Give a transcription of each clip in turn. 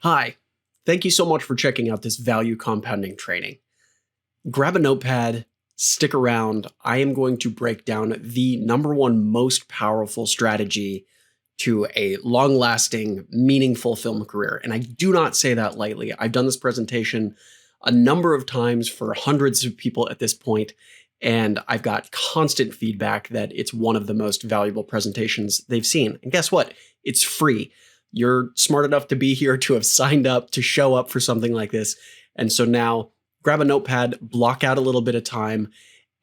Hi, thank you so much for checking out this value compounding training. Grab a notepad, stick around. I am going to break down the number one most powerful strategy to a long-lasting, meaningful film career. And I do not say that lightly. I've done this presentation a number of times for hundreds of people at this point, and I've got constant feedback that it's one of the most valuable presentations they've seen. And guess what? It's free. You're smart enough to be here, to have signed up, to show up for something like this. And so now grab a notepad, block out a little bit of time,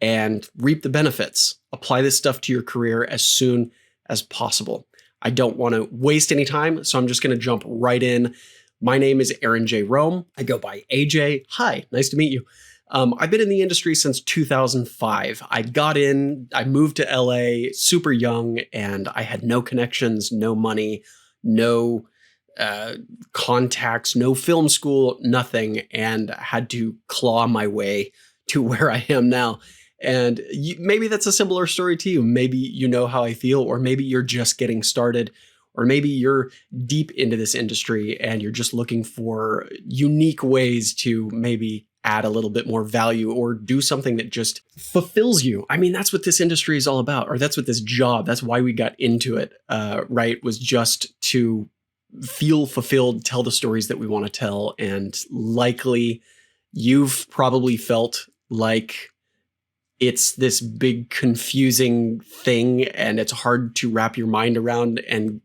and reap the benefits. Apply this stuff to your career as soon as possible. I don't want to waste any time, so I'm just going to jump right in. My name is Aaron J. Rome. I go by AJ. Hi, nice to meet you. I've been in the industry since 2005. I moved to LA super young, and I had no connections, no money, no contacts, no film school, nothing, and had to claw my way to where I am now. And maybe that's a similar story to you. Maybe you know how I feel, or maybe you're just getting started, or maybe you're deep into this industry and you're just looking for unique ways to maybe add a little bit more value or do something that just fulfills you. I mean, that's what this industry is all about, or that's what this job, that's why we got into it, right? Was just to feel fulfilled, tell the stories that we want to tell. And likely you've probably felt like it's this big confusing thing and it's hard to wrap your mind around and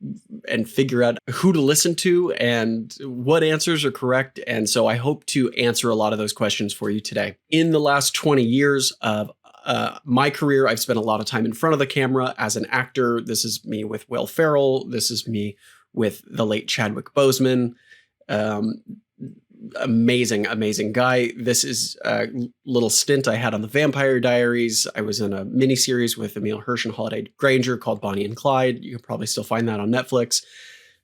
figure out who to listen to and what answers are correct. And so I hope to answer a lot of those questions for you today. In the last 20 years of my career, I've spent a lot of time in front of the camera as an actor. This is me with Will Ferrell. This is me with the late Chadwick Boseman. Amazing guy. This is a little stint I had on the Vampire Diaries. I was in a miniseries with Emile Hirsch and Holiday Granger called Bonnie and Clyde. You can probably still find that on Netflix.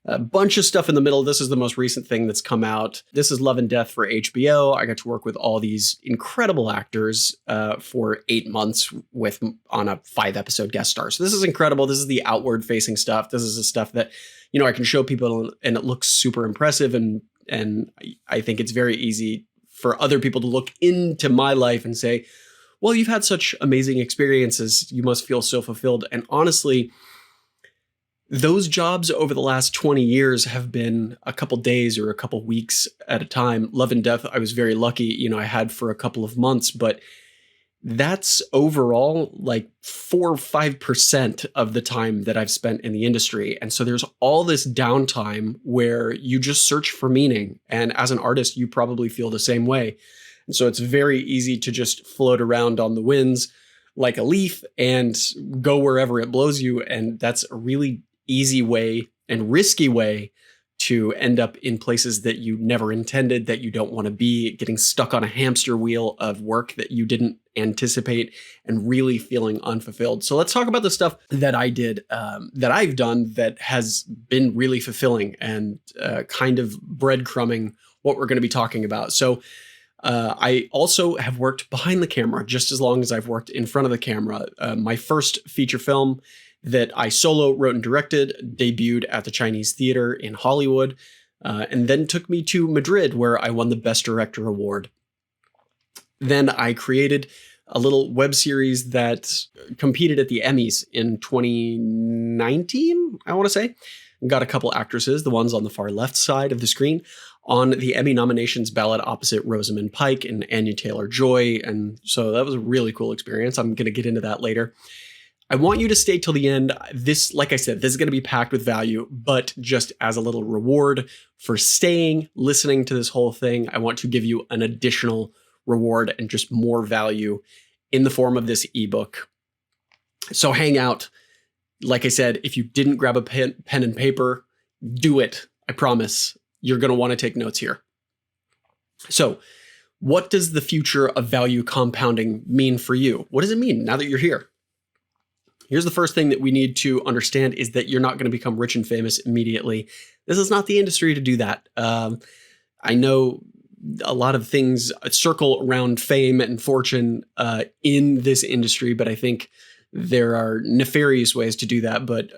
A bunch of stuff in the middle. This is the most recent thing that's come out. This is Love and Death for HBO. I got to work with all these incredible actors for 8 months on a 5-episode guest star. So this is incredible. This is the outward facing stuff. This is the stuff that, I can show people and it looks super impressive. And I think it's very easy for other people to look into my life and say, well, you've had such amazing experiences. You must feel so fulfilled. And honestly, those jobs over the last 20 years have been a couple days or a couple weeks at a time. Love and Death, I was very lucky, I had for a couple of months, but that's overall like 4 or 5% of the time that I've spent in the industry. And so there's all this downtime where you just search for meaning. And as an artist, you probably feel the same way. And so it's very easy to just float around on the winds like a leaf and go wherever it blows you. And that's a really easy way and risky way to end up in places that you never intended, that you don't want to be, getting stuck on a hamster wheel of work that you didn't anticipate and really feeling unfulfilled. So let's talk about the stuff that I did, that I've done that has been really fulfilling and kind of breadcrumbing what we're going to be talking about. So I also have worked behind the camera just as long as I've worked in front of the camera. My first feature film that I solo wrote and directed debuted at the Chinese Theater in Hollywood, and then took me to Madrid, where I won the Best Director award. Then I created a little web series that competed at the Emmys in 2019, I want to say. Got a couple actresses, the ones on the far left side of the screen, on the Emmy nominations ballot opposite Rosamund Pike and Anya Taylor-Joy. And so that was a really cool experience. I'm going to get into that later. I want you to stay till the end. This, like I said, this is going to be packed with value, but just as a little reward for staying, listening to this whole thing, I want to give you an additional reward and just more value in the form of this ebook. So hang out. Like I said, if you didn't grab a pen and paper, do it. I promise you're going to want to take notes here. So what does the future of value compounding mean for you? What does it mean now that you're here? Here's the first thing that we need to understand is that you're not going to become rich and famous immediately. This is not the industry to do that. I know a lot of things circle around fame and fortune in this industry, but I think There are nefarious ways to do that, but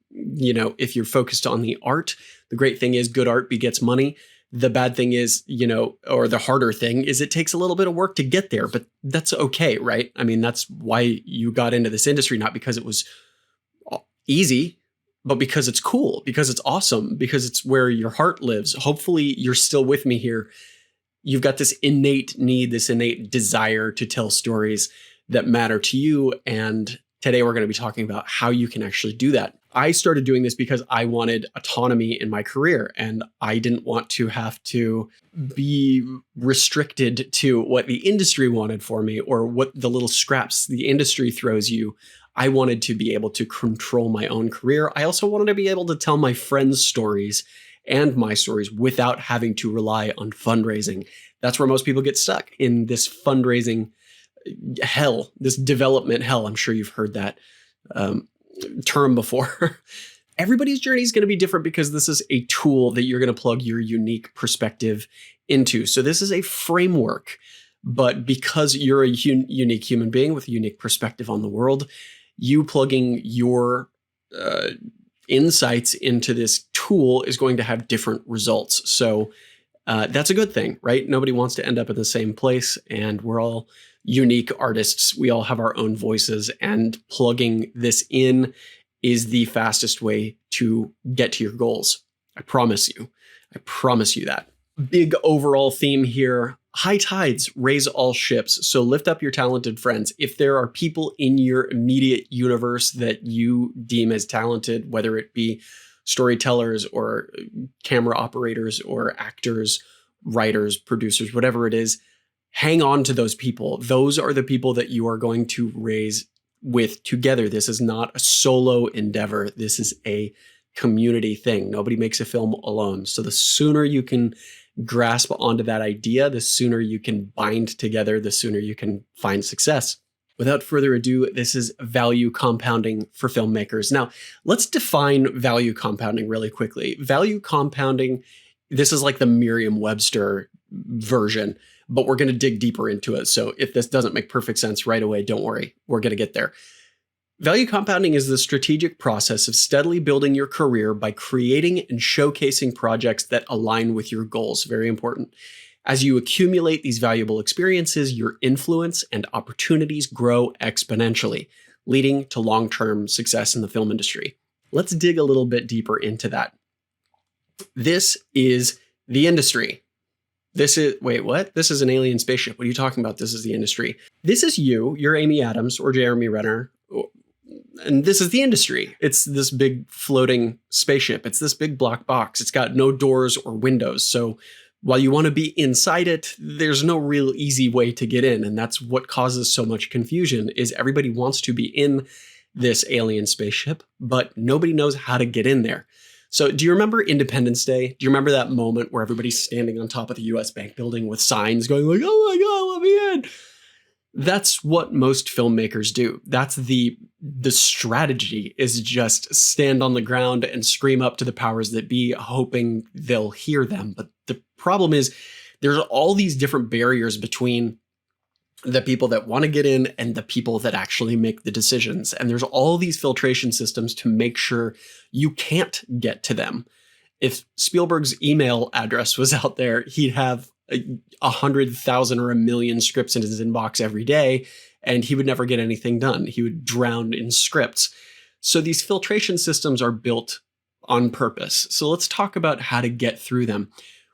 if you're focused on the art, the great thing is good art begets money. The bad thing is, or the harder thing is it takes a little bit of work to get there, but that's okay, right? I mean, that's why you got into this industry, not because it was easy, but because it's cool, because it's awesome, because it's where your heart lives. Hopefully you're still with me here. You've got this innate need, this innate desire to tell stories that matter to you. And today we're going to be talking about how you can actually do that. I started doing this because I wanted autonomy in my career, and I didn't want to have to be restricted to what the industry wanted for me or what the little scraps the industry throws you. I wanted to be able to control my own career. I also wanted to be able to tell my friends' stories and my stories without having to rely on fundraising. That's where most people get stuck, in this fundraising hell, this development hell. I'm sure you've heard that term before. Everybody's journey is going to be different because this is a tool that you're going to plug your unique perspective into. So this is a framework, but because you're a unique human being with a unique perspective on the world, you plugging your insights into this tool is going to have different results. So that's a good thing, right? Nobody wants to end up in the same place, and we're all unique artists. We all have our own voices, and plugging this in is the fastest way to get to your goals. I promise you. I promise you that. Big overall theme here. High tides raise all ships. So lift up your talented friends. If there are people in your immediate universe that you deem as talented, whether it be storytellers or camera operators or actors, writers, producers, whatever it is, hang on to those people. Those are the people that you are going to raise with together. This is not a solo endeavor. This is a community thing. Nobody makes a film alone. So the sooner you can grasp onto that idea, the sooner you can bind together, the sooner you can find success. Without further ado, this is value compounding for filmmakers. Now, let's define value compounding really quickly. Value compounding, this is like the Merriam-Webster version, but we're going to dig deeper into it. So if this doesn't make perfect sense right away, don't worry, we're going to get there. Value compounding is the strategic process of steadily building your career by creating and showcasing projects that align with your goals. Very important. As you accumulate these valuable experiences, your influence and opportunities grow exponentially, leading to long-term success in the film industry. Let's dig a little bit deeper into that. This is the industry. Wait, what? This is an alien spaceship. What are you talking about? This is the industry. This is you're Amy Adams or Jeremy Renner. And this is the industry. It's this big floating spaceship. It's this big black box. It's got no doors or windows. So while you want to be inside it, there's no real easy way to get in. And that's what causes so much confusion, is everybody wants to be in this alien spaceship, but nobody knows how to get in there. So do you remember Independence Day? Do you remember that moment where everybody's standing on top of the US Bank building with signs going like, oh my God, let me in? That's what most filmmakers do. That's the strategy, is just stand on the ground and scream up to the powers that be, hoping they'll hear them. But the problem is there's all these different barriers between the people that want to get in and the people that actually make the decisions. And there's all these filtration systems to make sure you can't get to them. If Spielberg's email address was out there, he'd have 100,000 or 1 million scripts in his inbox every day, and he would never get anything done. He would drown in scripts. So these filtration systems are built on purpose. So let's talk about how to get through them.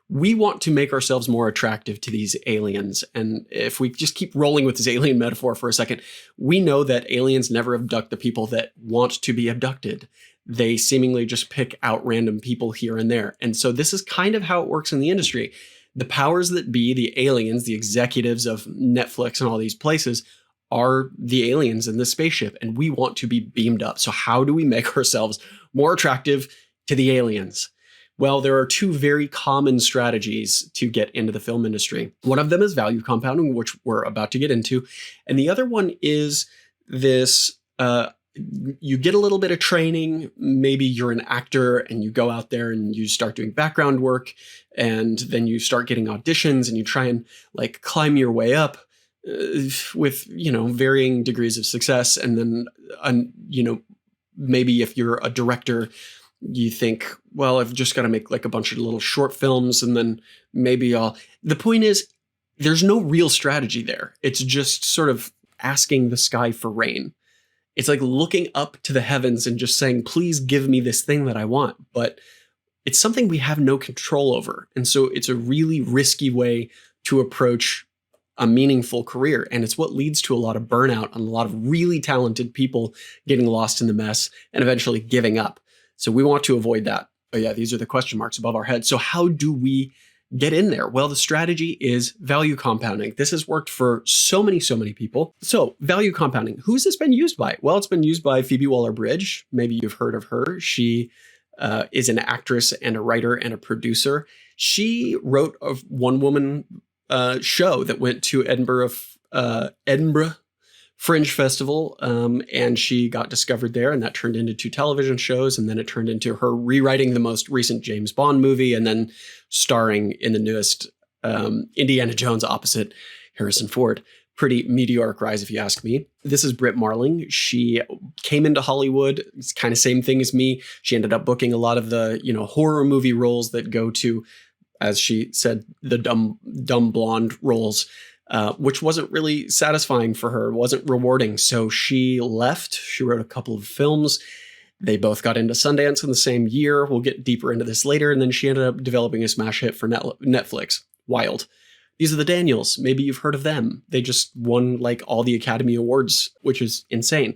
We want to make ourselves more attractive to these aliens. And if we just keep rolling with this alien metaphor for a second, we know that aliens never abduct the people that want to be abducted. They seemingly just pick out random people here and there. And so this is kind of how it works in the industry. The powers that be, the aliens, the executives of Netflix and all these places, are the aliens in the spaceship, and we want to be beamed up. So how do we make ourselves more attractive to the aliens? Well, there are two very common strategies to get into the film industry. One of them is value compounding, which we're about to get into. And the other one is this, you get a little bit of training. Maybe you're an actor and you go out there and you start doing background work, and then you start getting auditions and you try and like climb your way up. with, varying degrees of success. And then, maybe if you're a director, you think, well, I've just got to make like a bunch of little short films and then maybe the point is there's no real strategy there. It's just sort of asking the sky for rain. It's like looking up to the heavens and just saying, please give me this thing that I want. But it's something we have no control over. And so it's a really risky way to approach a meaningful career. And it's what leads to a lot of burnout and a lot of really talented people getting lost in the mess and eventually giving up. So we want to avoid that. But yeah, these are the question marks above our heads. So how do we get in there? Well, the strategy is value compounding. This has worked for so many people. So value compounding, who's this been used by? Well, it's been used by Phoebe Waller-Bridge. Maybe you've heard of her. She is an actress and a writer and a producer. She wrote a one-woman show that went to Edinburgh Fringe Festival, and she got discovered there, and that turned into 2 television shows, and then it turned into her rewriting the most recent James Bond movie, and then starring in the newest Indiana Jones opposite Harrison Ford. Pretty meteoric rise, if you ask me. This is Britt Marling. She came into Hollywood. It's kind of same thing as me. She ended up booking a lot of the horror movie roles that go to, as she said, the dumb blonde roles. Which wasn't really satisfying for her, wasn't rewarding. So she left. She wrote a couple of films. They both got into Sundance in the same year. We'll get deeper into this later. And then she ended up developing a smash hit for Netflix. Wild. These are the Daniels. Maybe you've heard of them. They just won like all the Academy Awards, which is insane.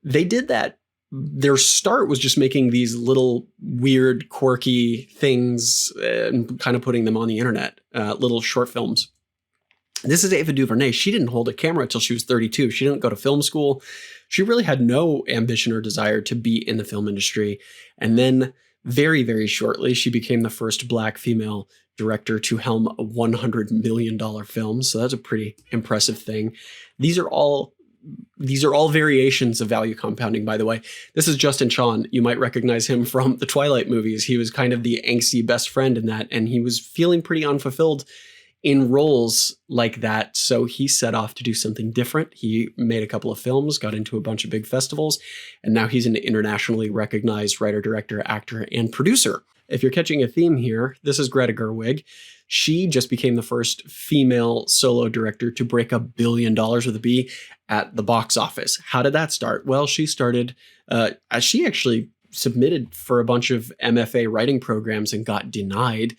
They did that. Their start was just making these little weird, quirky things and kind of putting them on the internet, little short films. This is Ava DuVernay. She didn't hold a camera until she was 32. She didn't go to film school. She really had no ambition or desire to be in the film industry. And then very, very shortly, she became the first Black female director to helm a $100 million film. So that's a pretty impressive thing. These are all variations of value compounding, by the way. This is Justin Chon. You might recognize him from the Twilight movies. He was kind of the angsty best friend in that, and he was feeling pretty unfulfilled in roles like that. So he set off to do something different. He made a couple of films, got into a bunch of big festivals, and now he's an internationally recognized writer, director, actor, and producer. If you're catching a theme here, this is Greta Gerwig. She just became the first female solo director to break $1 billion with a B at the box office. How did that start? Well, she started, she actually submitted for a bunch of MFA writing programs and got denied.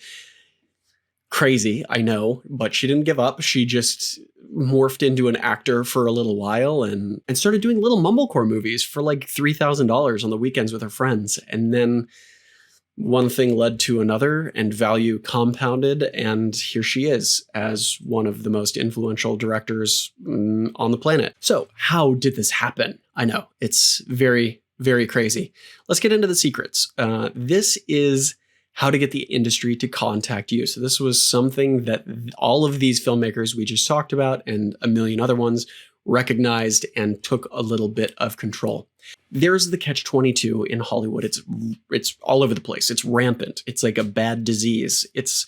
Crazy, I know, but she didn't give up. She just morphed into an actor for a little while and started doing little mumblecore movies for like $3,000 on the weekends with her friends. And then one thing led to another and value compounded. And here she is as one of the most influential directors on the planet. So how did this happen? I know it's very, very crazy. Let's get into the secrets. This is how to get the industry to contact you. So this was something that all of these filmmakers we just talked about and a million other ones recognized and took a little bit of control. There's the catch-22 in Hollywood. It's all over the place. It's rampant. It's like a bad disease. It's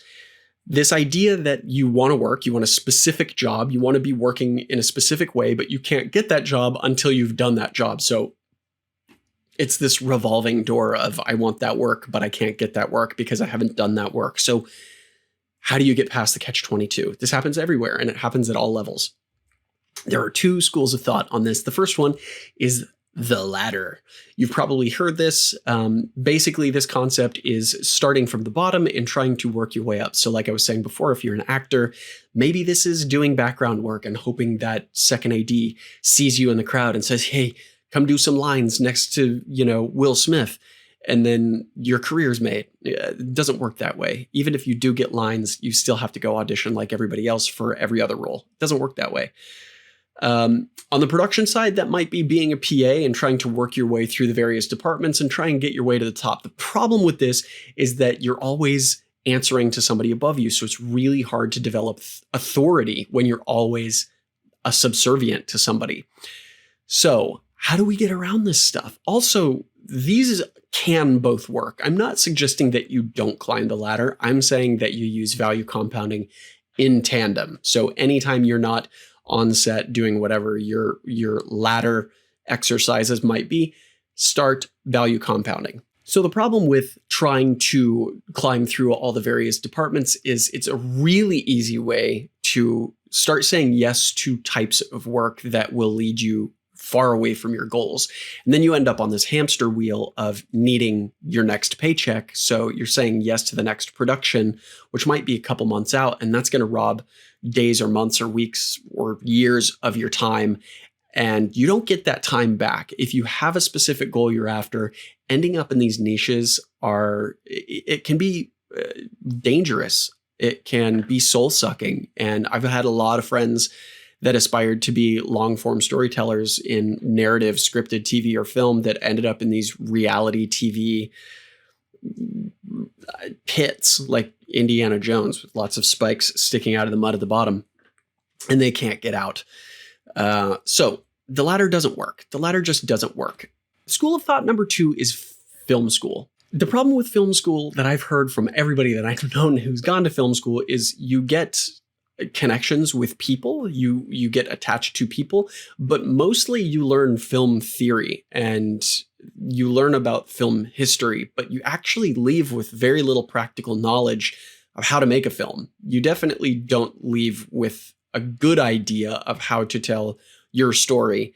this idea that you want to work, you want a specific job, you want to be working in a specific way, but you can't get that job until you've done that job. So it's this revolving door of I want that work, but I can't get that work because I haven't done that work. So how do you get past the catch-22? This happens everywhere, and it happens at all levels. There are 2 schools of thought on this. The first one is the ladder. You've probably heard this. Basically, this concept is starting from the bottom and trying to work your way up. So like I was saying before, if you're an actor, maybe this is doing background work and hoping that second AD sees you in the crowd and says, hey, come do some lines next to, Will Smith. And then your career's made. It doesn't work that way. Even if you do get lines, you still have to go audition like everybody else for every other role. It doesn't work that way. On the production side, that might be being a PA and trying to work your way through the various departments and try and get your way to the top. The problem with this is that you're always answering to somebody above you. So it's really hard to develop authority when you're always a subservient to somebody. So how do we get around this stuff? Also, these can both work. I'm not suggesting that you don't climb the ladder. I'm saying that you use value compounding in tandem. So anytime you're not on set doing whatever your ladder exercises might be, start value compounding. So the problem with trying to climb through all the various departments is it's a really easy way to start saying yes to types of work that will lead you far away from your goals. And then you end up on this hamster wheel of needing your next paycheck. So you're saying yes to the next production, which might be a couple months out, and that's going to rob days or months or weeks or years of your time. And you don't get that time back. If you have a specific goal you're after, ending up in these niches it can be dangerous. It can be soul sucking. And I've had a lot of friends that aspired to be long form storytellers in narrative scripted TV or film that ended up in these reality TV pits like Indiana Jones with lots of spikes sticking out of the mud at the bottom, and they can't get out. So the ladder doesn't work. The ladder just doesn't work. School of thought number 2 is film school. The problem with film school that I've heard from everybody that I've known who's gone to film school is you get connections with people, you get attached to people, but mostly you learn film theory and you learn about film history, but you actually leave with very little practical knowledge of how to make a film. You definitely don't leave with a good idea of how to tell your story.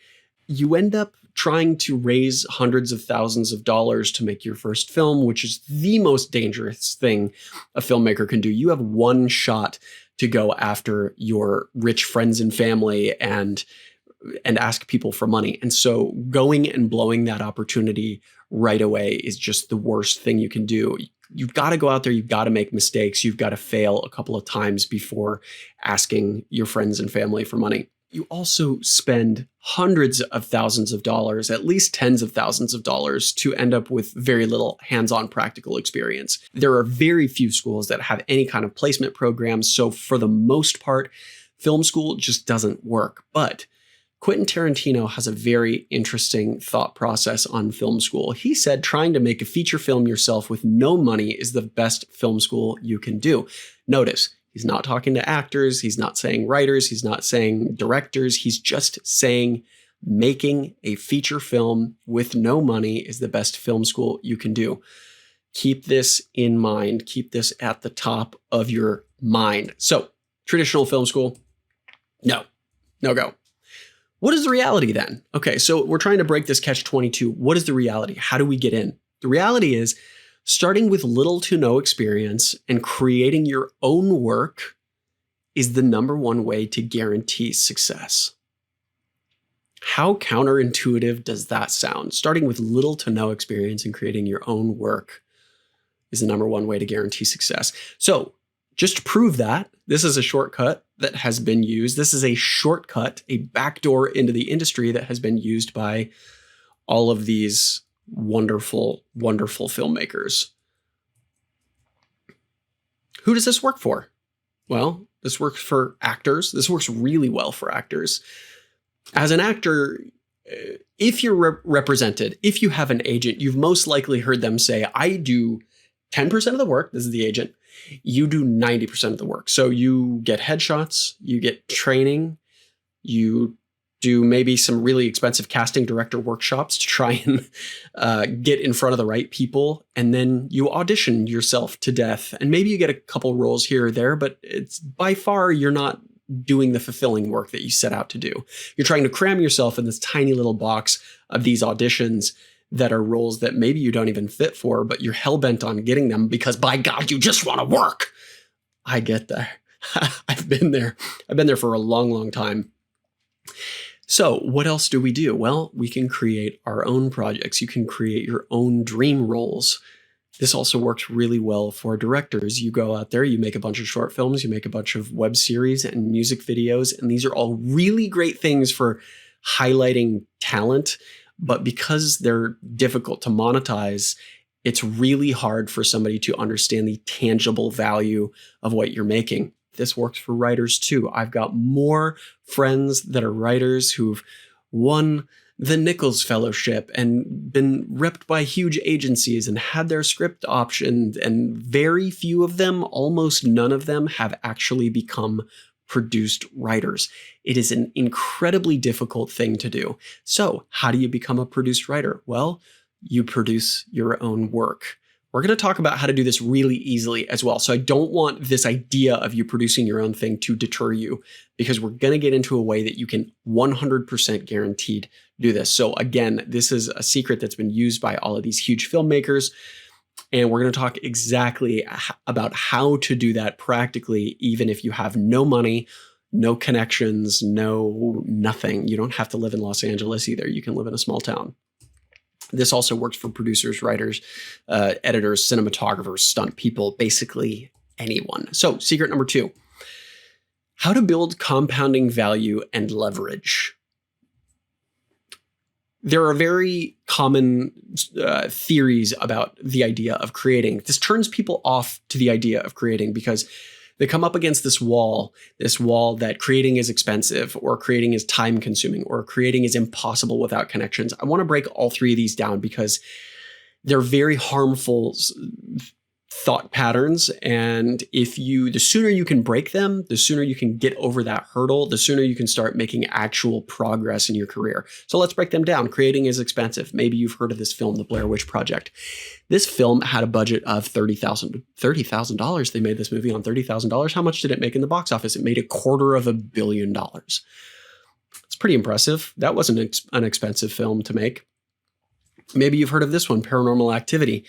You end up trying to raise hundreds of thousands of dollars to make your first film, which is the most dangerous thing a filmmaker can do. You have one shot to go after your rich friends and family and ask people for money. And so going and blowing that opportunity right away is just the worst thing you can do. You've got to go out there. You've got to make mistakes. You've got to fail a couple of times before asking your friends and family for money. You also spend hundreds of thousands of dollars, at least tens of thousands of dollars, to end up with very little hands-on practical experience. There are very few schools that have any kind of placement programs. So for the most part, film school just doesn't work. But Quentin Tarantino has a very interesting thought process on film school. He said trying to make a feature film yourself with no money is the best film school you can do. Notice, he's not talking to actors. He's not saying writers. He's not saying directors. He's just saying making a feature film with no money is the best film school you can do. Keep this in mind. Keep this at the top of your mind. So, traditional film school, no go. What is the reality then? Okay, so we're trying to break this catch-22. What is the reality? How do we get in? The reality is starting with little to no experience and creating your own work is the number one way to guarantee success. How counterintuitive does that sound? Starting with little to no experience and creating your own work is the number one way to guarantee success. So just to prove that, this is a shortcut that has been used. This is a shortcut, a backdoor into the industry that has been used by all of these wonderful, wonderful filmmakers. Who does this work for? Well, this works for actors. This works really well for actors. As an actor, if you're represented, if you have an agent, you've most likely heard them say, I do 10% of the work. This is the agent. You do 90% of the work. So you get headshots, you get training, you do maybe some really expensive casting director workshops to try and get in front of the right people. And then you audition yourself to death. And maybe you get a couple roles here or there, but it's by far, you're not doing the fulfilling work that you set out to do. You're trying to cram yourself in this tiny little box of these auditions that are roles that maybe you don't even fit for, but you're hell-bent on getting them because by God, you just want to work. I get that. I've been there. I've been there for a long, long time. So what else do we do? Well, we can create our own projects. You can create your own dream roles. This also works really well for directors. You go out there, you make a bunch of short films, you make a bunch of web series and music videos, and these are all really great things for highlighting talent. But because they're difficult to monetize, it's really hard for somebody to understand the tangible value of what you're making. This works for writers too. I've got more friends that are writers who've won the Nichols Fellowship and been repped by huge agencies and had their script optioned, and very few of them, almost none of them, have actually become produced writers. It is an incredibly difficult thing to do. So how do you become a produced writer? Well, you produce your own work. We're going to talk about how to do this really easily as well. So I don't want this idea of you producing your own thing to deter you, because we're going to get into a way that you can 100% guaranteed do this. So again, this is a secret that's been used by all of these huge filmmakers. And we're going to talk exactly about how to do that practically, even if you have no money, no connections, nothing. You don't have to live in Los Angeles either. You can live in a small town. This also works for producers, writers, editors, cinematographers, stunt people, basically anyone. So secret number 2, how to build compounding value and leverage. There are very common theories about the idea of creating. This turns people off to the idea of creating because they come up against this wall that creating is expensive, or creating is time consuming, or creating is impossible without connections. I want to break all 3 of these down because they're very harmful thought patterns. And the sooner you can break them, the sooner you can get over that hurdle, the sooner you can start making actual progress in your career. So let's break them down. Creating is expensive. Maybe you've heard of this film, The Blair Witch Project. This film had a budget of $30,000. They made this movie on $30,000. How much did it make in the box office? It made $250 million. It's pretty impressive. That wasn't an expensive film to make. Maybe you've heard of this one, Paranormal Activity.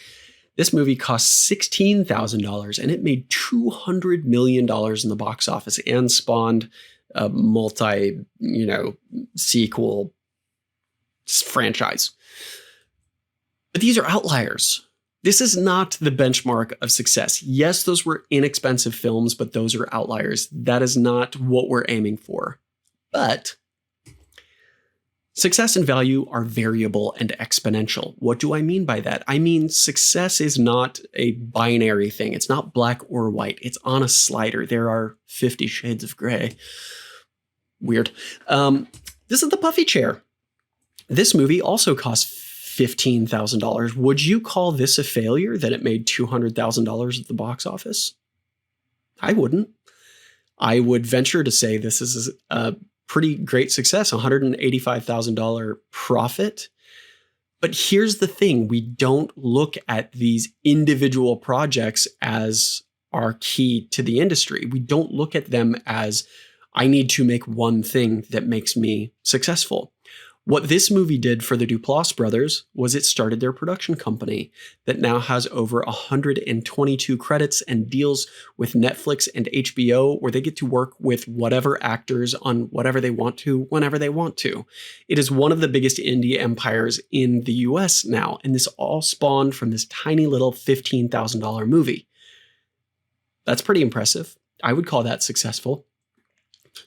This movie cost $16,000 and it made $200 million in the box office and spawned a sequel franchise. But these are outliers. This is not the benchmark of success. Yes, those were inexpensive films, but those are outliers. That is not what we're aiming for. But success and value are variable and exponential. What do I mean by that? I mean, success is not a binary thing. It's not black or white. It's on a slider. There are 50 shades of gray. Weird. This is The Puffy Chair. This movie also cost $15,000. Would you call this a failure that it made $200,000 at the box office? I wouldn't. I would venture to say this is a pretty great success, $185,000 profit. But here's the thing. We don't look at these individual projects as our key to the industry. We don't look at them as, I need to make one thing that makes me successful. What this movie did for the Duplass brothers was it started their production company that now has over 122 credits and deals with Netflix and HBO, where they get to work with whatever actors on whatever they want to, whenever they want to. It is one of the biggest indie empires in the US now, and this all spawned from this tiny little $15,000 movie. That's pretty impressive. I would call that successful.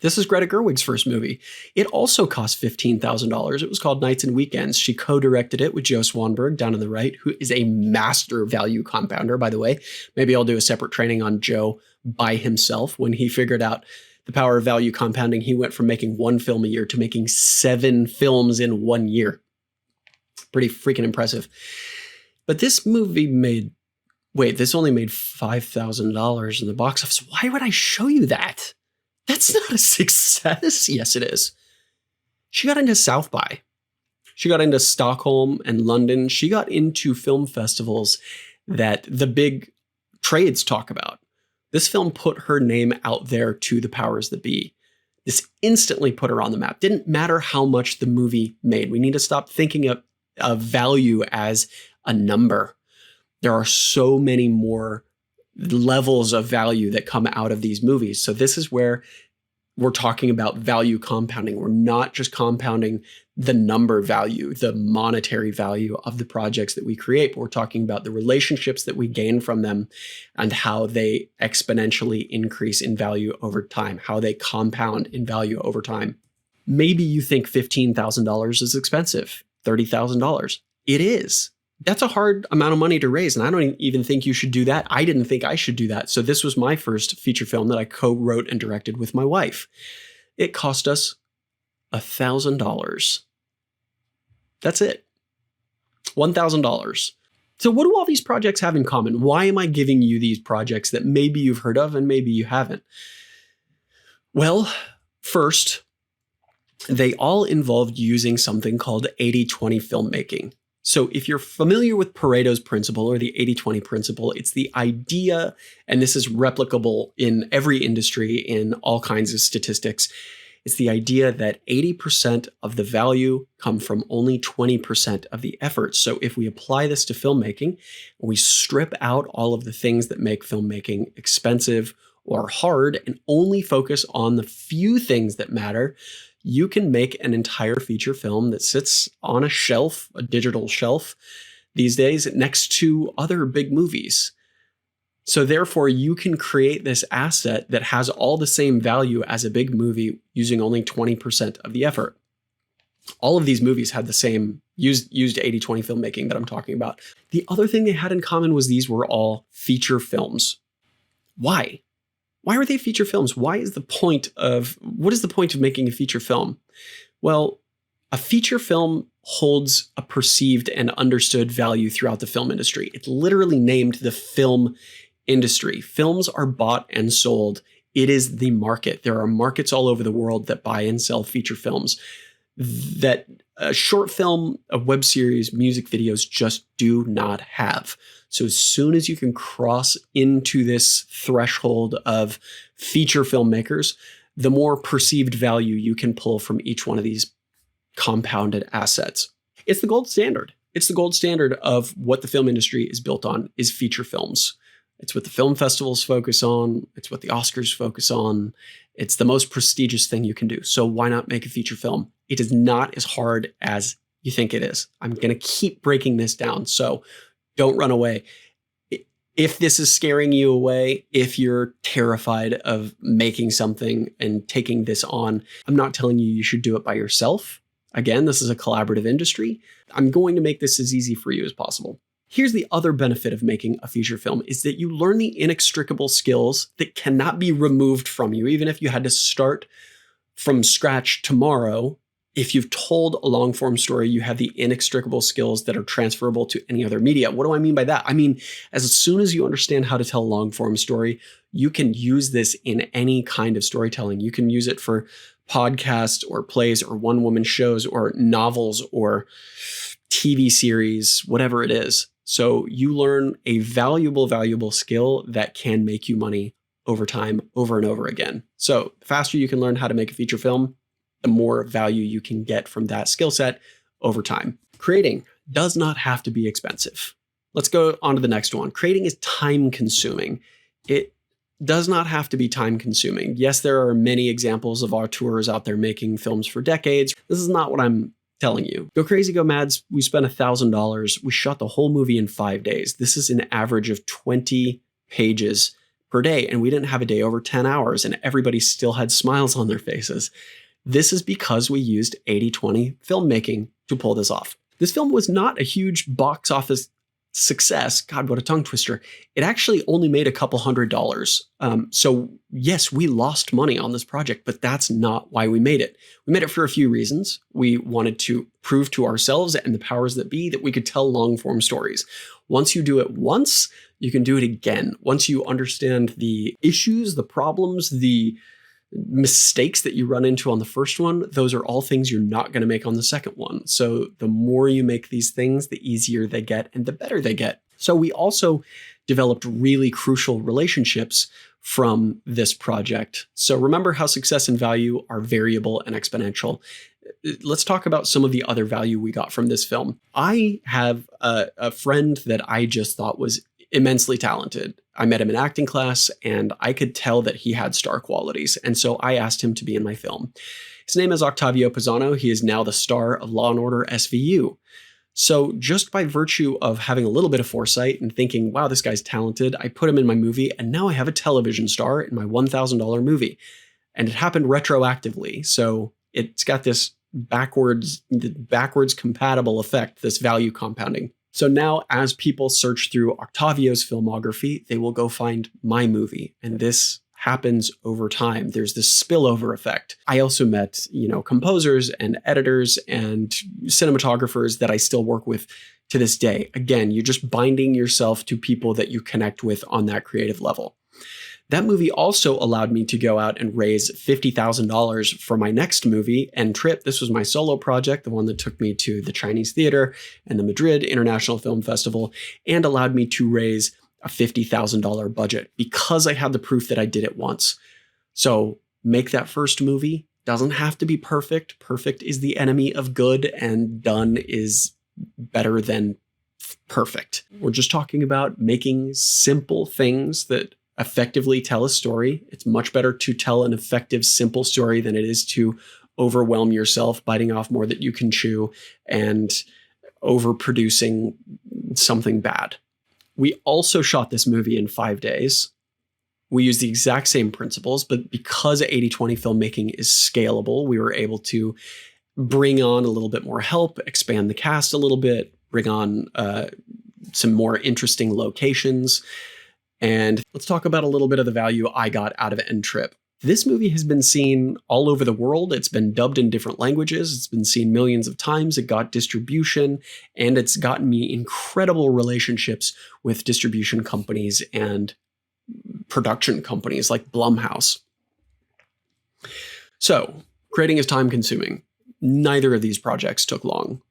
This is Greta Gerwig's first movie. It also cost $15,000. It was called Nights and Weekends. She co-directed it with Joe Swanberg down on the right, who is a master value compounder, by the way. Maybe I'll do a separate training on Joe by himself. When he figured out the power of value compounding, he went from making 1 film a year to making 7 films in 1 year. Pretty freaking impressive. But this movie this only made $5,000 in the box office. Why would I show you that? That's not a success. Yes, it is. She got into South by. She got into Stockholm and London. She got into film festivals that the big trades talk about. This film put her name out there to the powers that be. This instantly put her on the map. Didn't matter how much the movie made. We need to stop thinking of value as a number. There are so many more levels of value that come out of these movies. So this is where we're talking about value compounding. We're not just compounding the number value, the monetary value of the projects that we create, but we're talking about the relationships that we gain from them and how they exponentially increase in value over time, how they compound in value over time. Maybe you think $15,000 is expensive, $30,000. It is. That's a hard amount of money to raise, and I don't even think you should do that. I didn't think I should do that. So this was my first feature film that I co-wrote and directed with my wife. It cost us $1,000. That's it. $1,000. So what do all these projects have in common? Why am I giving you these projects that maybe you've heard of and maybe you haven't? Well, first, they all involved using something called 80-20 filmmaking. So if you're familiar with Pareto's principle or the 80-20 principle, it's the idea, and this is replicable in every industry in all kinds of statistics, it's the idea that 80% of the value come from only 20% of the effort. So if we apply this to filmmaking, we strip out all of the things that make filmmaking expensive or hard and only focus on the few things that matter, you can make an entire feature film that sits on a shelf, a digital shelf these days, next to other big movies. So therefore, you can create this asset that has all the same value as a big movie using only 20% of the effort. All of these movies had the same used 80-20 filmmaking that I'm talking about. The other thing they had in common was these were all feature films. Why? Why are they feature films? What is the point of making a feature film? Well, a feature film holds a perceived and understood value throughout the film industry. It's literally named the film industry. Films are bought and sold. It is the market. There are markets all over the world that buy and sell feature films that a short film, a web series, music videos just do not have. So as soon as you can cross into this threshold of feature filmmakers, the more perceived value you can pull from each one of these compounded assets. It's the gold standard. It's the gold standard of what the film industry is built on, is feature films. It's what the film festivals focus on. It's what the Oscars focus on. It's the most prestigious thing you can do. So why not make a feature film? It is not as hard as you think it is. I'm going to keep breaking this down. So don't run away. If this is scaring you away, if you're terrified of making something and taking this on, I'm not telling you should do it by yourself. Again, this is a collaborative industry. I'm going to make this as easy for you as possible. Here's the other benefit of making a feature film is that you learn the inextricable skills that cannot be removed from you. Even if you had to start from scratch tomorrow, if you've told a long form story, you have the inextricable skills that are transferable to any other media. What do I mean by that? I mean, as soon as you understand how to tell a long form story, you can use this in any kind of storytelling. You can use it for podcasts or plays or one woman shows or novels or TV series, whatever it is. So you learn a valuable skill that can make you money over time, over and over again. So the faster you can learn how to make a feature film, the more value you can get from that skill set over time. Creating does not have to be expensive. Let's go on to the next one. Creating is time consuming. It does not have to be time consuming. Yes, there are many examples of auteurs out there making films for decades. This is not what I'm telling you. Go Crazy, Go Mads, we spent $1,000. We shot the whole movie in 5 days. This is an average of 20 pages per day, and we didn't have a day over 10 hours, and everybody still had smiles on their faces. This is because we used 80-20 filmmaking to pull this off. This film was not a huge box office success. God, what a tongue twister. It actually only made a couple $100. So yes, we lost money on this project, but that's not why we made it. We made it for a few reasons. We wanted to prove to ourselves and the powers that be that we could tell long form stories. Once you do it once, you can do it again. Once you understand the issues, the problems, the mistakes that you run into on the first one, those are all things you're not going to make on the second one. So the more you make these things, the easier they get and the better they get. So we also developed really crucial relationships from this project. So remember how success and value are variable and exponential. Let's talk about some of the other value we got from this film. I have a friend that I just thought was immensely talented. I met him in acting class and I could tell that he had star qualities. And so I asked him to be in my film. His name is Octavio Pisano. He is now the star of Law & Order SVU. So just by virtue of having a little bit of foresight and thinking, wow, this guy's talented, I put him in my movie and now I have a television star in my $1,000 movie. And it happened retroactively. So it's got this backwards compatible effect, this value compounding. So now as people search through Octavio's filmography, they will go find my movie. And this happens over time. There's this spillover effect. I also met, composers and editors and cinematographers that I still work with to this day. Again, you're just binding yourself to people that you connect with on that creative level. That movie also allowed me to go out and raise $50,000 for my next movie, End Trip. This was my solo project, the one that took me to the Chinese Theater and the Madrid International Film Festival, and allowed me to raise a $50,000 budget because I had the proof that I did it once. So make that first movie. Doesn't have to be perfect. Perfect is the enemy of good, and done is better than perfect. We're just talking about making simple things that effectively tell a story. It's much better to tell an effective, simple story than it is to overwhelm yourself, biting off more than you can chew, and overproducing something bad. We also shot this movie in 5 days. We used the exact same principles, but because 80/20 filmmaking is scalable, we were able to bring on a little bit more help, expand the cast a little bit, bring on some more interesting locations. And let's talk about a little bit of the value I got out of End Trip. This movie has been seen all over the world. It's been dubbed in different languages. It's been seen millions of times. It got distribution, and it's gotten me incredible relationships with distribution companies and production companies like Blumhouse. So, creating is time consuming. Neither of these projects took long.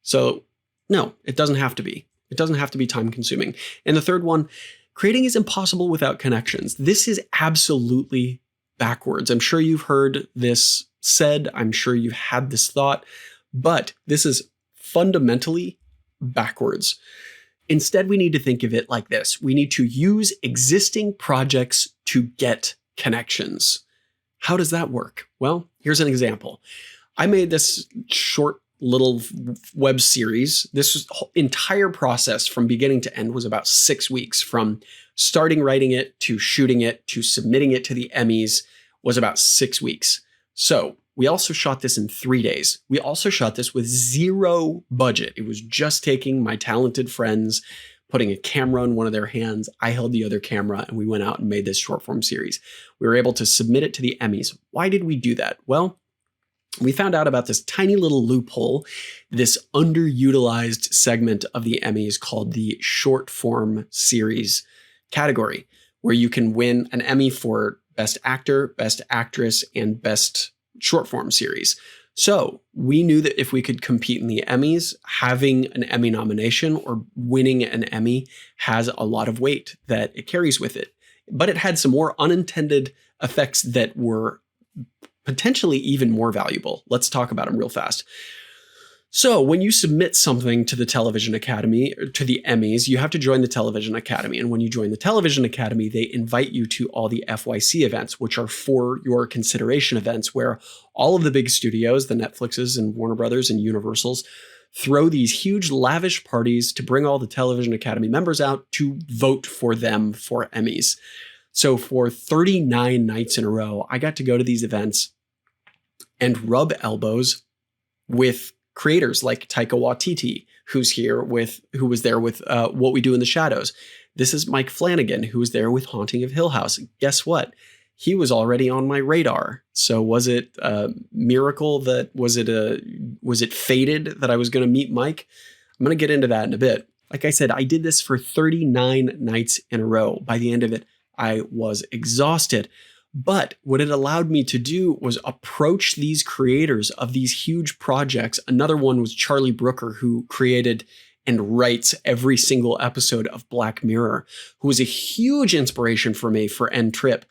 So, no, it doesn't have to be. It doesn't have to be time consuming. And the third one, creating is impossible without connections. This is absolutely backwards. I'm sure you've heard this said. I'm sure you've had this thought, but this is fundamentally backwards. Instead, we need to think of it like this. We need to use existing projects to get connections. How does that work? Well, here's an example. I made this short little web series. This entire process from beginning to end was about 6 weeks. From starting writing it to shooting it to submitting it to the Emmys was about 6 weeks. So we also shot this in 3 days. We also shot this with zero budget. It was just taking my talented friends, putting a camera in one of their hands. I held the other camera, and we went out and made this short form series. We were able to submit it to the Emmys. Why did we do that? Well, we found out about this tiny little loophole, this underutilized segment of the Emmys called the short form series category, where you can win an Emmy for Best Actor, Best Actress, and Best Short Form Series. So we knew that if we could compete in the Emmys, having an Emmy nomination or winning an Emmy has a lot of weight that it carries with it. But it had some more unintended effects that were potentially even more valuable. Let's talk about them real fast. So when you submit something to the Television Academy, to the Emmys, you have to join the Television Academy. And when you join the Television Academy, they invite you to all the FYC events, which are for your consideration events, where all of the big studios, the Netflixes and Warner Brothers and Universals, throw these huge lavish parties to bring all the Television Academy members out to vote for them for Emmys. So for 39 nights in a row, I got to go to these events and rub elbows with creators like Taika Waititi, who was there with What We Do in the Shadows. This is Mike Flanagan, who was there with Haunting of Hill House. Guess what? He was already on my radar. So was it a miracle was it fated that I was going to meet Mike? I'm going to get into that in a bit. Like I said, I did this for 39 nights in a row. By the end of it, I was exhausted. But what it allowed me to do was approach these creators of these huge projects. Another one was Charlie Brooker, who created and writes every single episode of Black Mirror, who was a huge inspiration for me for End Trip.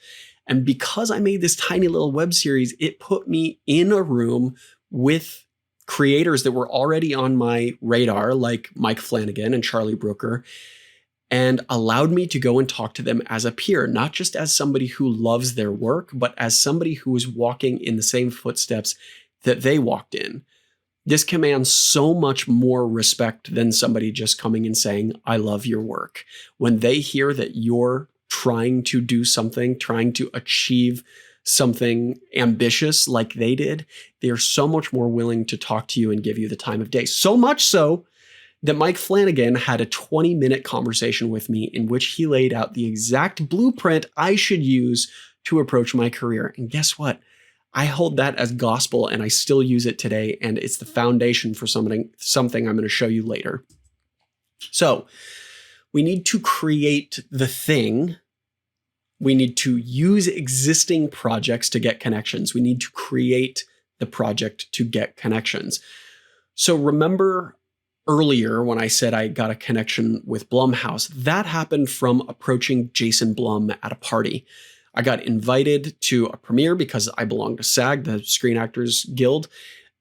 And because I made this tiny little web series, it put me in a room with creators that were already on my radar, like Mike Flanagan and Charlie Brooker, and allowed me to go and talk to them as a peer, not just as somebody who loves their work, but as somebody who is walking in the same footsteps that they walked in. This commands so much more respect than somebody just coming and saying, I love your work. When they hear that you're trying to do something, trying to achieve something ambitious like they did, they are so much more willing to talk to you and give you the time of day. So much so that Mike Flanagan had a 20-minute conversation with me in which he laid out the exact blueprint I should use to approach my career. And guess what? I hold that as gospel, and I still use it today, and it's the foundation for something I'm going to show you later. So we need to create the thing We need to use existing projects to get connections. We need to create the project to get connections. So remember earlier when I said I got a connection with Blumhouse, that happened from approaching Jason Blum at a party. I got invited to a premiere because I belong to SAG, the Screen Actors Guild,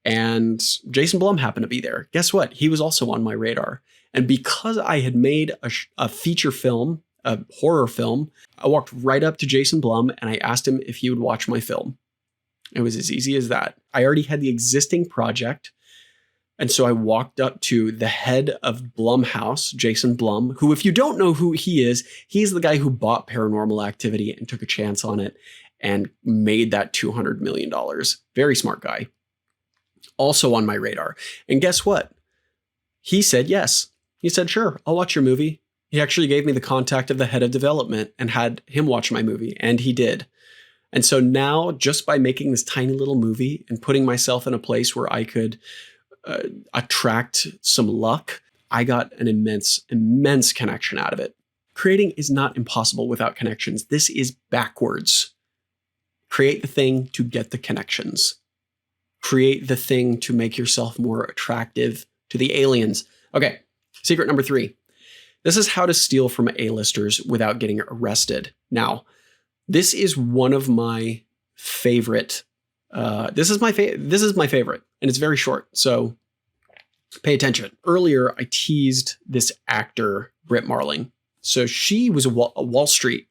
and Jason Blum happened to be there. Guess what? He was also on my radar. And because I had made a feature film, a horror film, I walked right up to Jason Blum and I asked him if he would watch my film. It was as easy as that. I already had the existing project. And so I walked up to the head of Blumhouse, Jason Blum, who, if you don't know who he is, he's the guy who bought Paranormal Activity and took a chance on it and made that $200 million. Very smart guy. Also on my radar. And guess what? He said yes. He said, sure, I'll watch your movie. He actually gave me the contact of the head of development and had him watch my movie, and he did. And so now, just by making this tiny little movie and putting myself in a place where I could attract some luck, I got an immense connection out of it. Creating is not impossible without connections. This is backwards. Create the thing to get the connections. Create the thing to make yourself more attractive to the aliens. Okay, secret number 3. This is how to steal from A-listers without getting arrested. Now, this is one of my favorite. This is my favorite, and it's very short. So pay attention. Earlier, I teased this actor, Britt Marling. So she was a Wall Street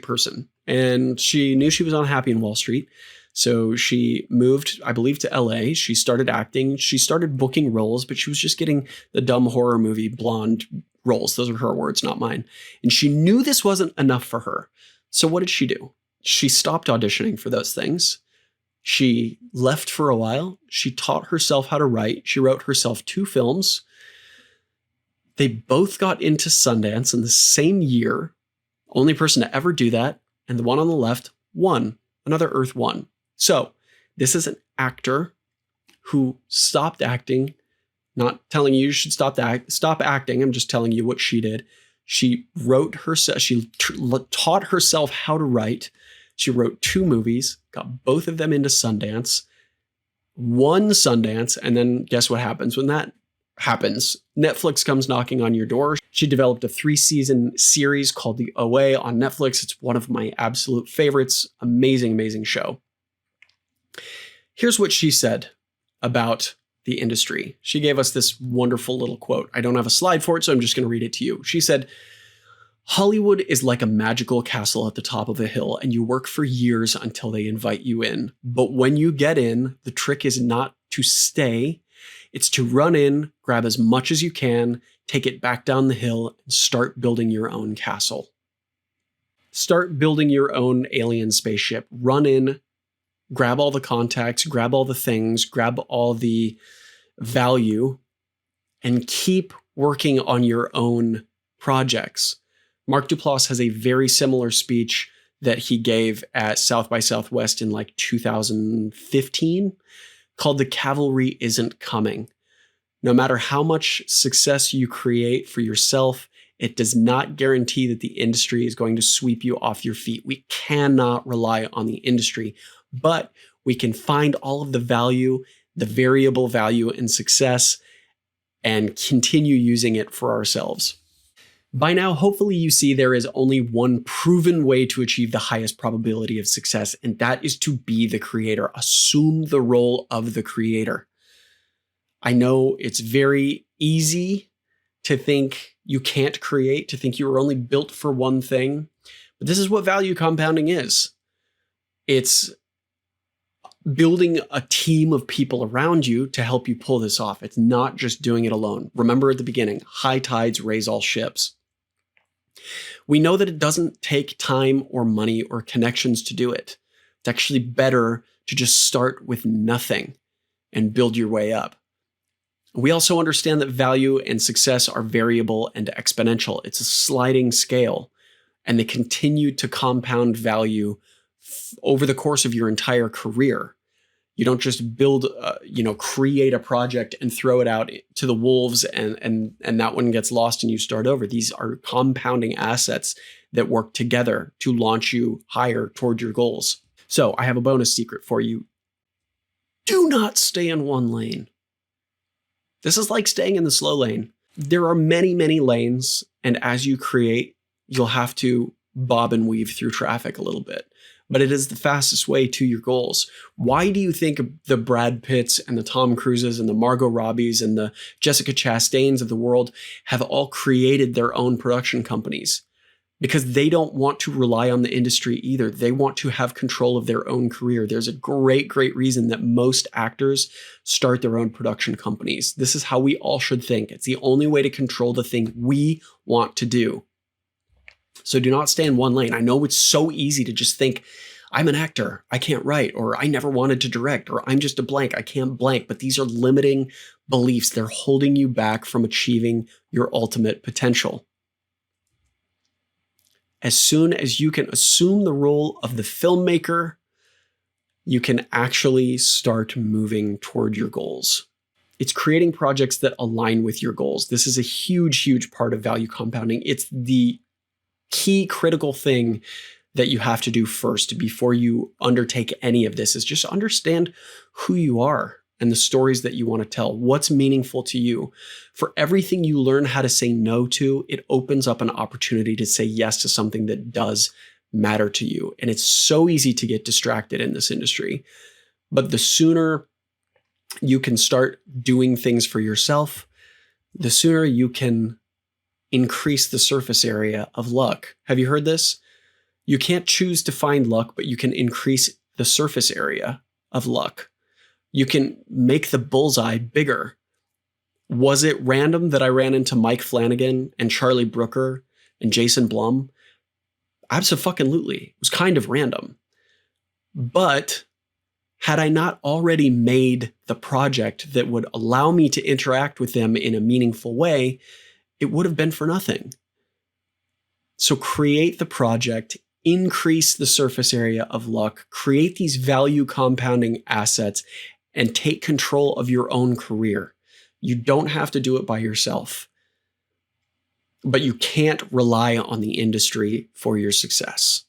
person, and she knew she was unhappy in Wall Street. So she moved, I believe, to LA. She started acting. She started booking roles, but she was just getting the dumb horror movie blonde roles. Those are her words, not mine. And she knew this wasn't enough for her. So what did she do? She stopped auditioning for those things. She left for a while. She taught herself how to write. She wrote herself 2 films. They both got into Sundance in the same year. Only person to ever do that. And the one on the left won. Another Earth won. So this is an actor who stopped acting. Not telling you should stop acting. I'm just telling you what she did. She wrote herself. She taught herself how to write. She wrote 2 movies, got both of them into Sundance, won Sundance, and then guess what happens when that happens? Netflix comes knocking on your door. She developed a 3-season series called The OA on Netflix. It's one of my absolute favorites. Amazing, amazing show. Here's what she said about the industry. She gave us this wonderful little quote. I don't have a slide for it, so I'm just going to read it to you. She said, "Hollywood is like a magical castle at the top of a hill, and you work for years until they invite you in. But when you get in, the trick is not to stay. It's to run in, grab as much as you can, take it back down the hill, and start building your own castle. Start building your own alien spaceship. Run in, grab all the contacts, grab all the things, grab all the value, and keep working on your own projects." Mark Duplass has a very similar speech that he gave at South by Southwest in like 2015 called "The Cavalry Isn't Coming." No matter how much success you create for yourself, it does not guarantee that the industry is going to sweep you off your feet. We cannot rely on the industry, but we can find all of the value, the variable value in success, and continue using it for ourselves. By now, hopefully you see there is only one proven way to achieve the highest probability of success, and that is to be the creator. Assume the role of the creator. I know it's very easy to think you can't create, to think you were only built for one thing, but this is what value compounding is. It's building a team of people around you to help you pull this off. It's not just doing it alone. Remember at the beginning, high tides raise all ships. We know that it doesn't take time or money or connections to do it. It's actually better to just start with nothing and build your way up. We also understand that value and success are variable and exponential. It's a sliding scale, and they continue to compound value over the course of your entire career. You don't just build, create a project and throw it out to the wolves and that one gets lost and you start over. These are compounding assets that work together to launch you higher toward your goals. So I have a bonus secret for you. Do not stay in one lane. This is like staying in the slow lane. There are many, many lanes, and as you create, you'll have to bob and weave through traffic a little bit. But it is the fastest way to your goals. Why do you think the Brad Pitts and the Tom Cruises and the Margot Robbies and the Jessica Chastains of the world have all created their own production companies? Because they don't want to rely on the industry either. They want to have control of their own career. There's a great, great reason that most actors start their own production companies. This is how we all should think. It's the only way to control the thing we want to do. So do not stay in one lane. I know it's so easy to just think, I'm an actor, I can't write, or I never wanted to direct, or I'm just a blank, I can't blank. But these are limiting beliefs. They're holding you back from achieving your ultimate potential. As soon as you can assume the role of the filmmaker, you can actually start moving toward your goals. It's creating projects that align with your goals. This is a huge, huge part of value compounding. It's the key critical thing that you have to do first before you undertake any of this, is just understand who you are and the stories that you want to tell. What's meaningful to you? For everything you learn how to say no to, it opens up an opportunity to say yes to something that does matter to you. And it's so easy to get distracted in this industry. But the sooner you can start doing things for yourself, the sooner you can increase the surface area of luck. Have you heard this? You can't choose to find luck, but you can increase the surface area of luck. You can make the bullseye bigger. Was it random that I ran into Mike Flanagan and Charlie Brooker and Jason Blum? Absolutely. It was kind of random. But had I not already made the project that would allow me to interact with them in a meaningful way, it would have been for nothing. So create the project, increase the surface area of luck, create these value compounding assets, and take control of your own career. You don't have to do it by yourself, but you can't rely on the industry for your success.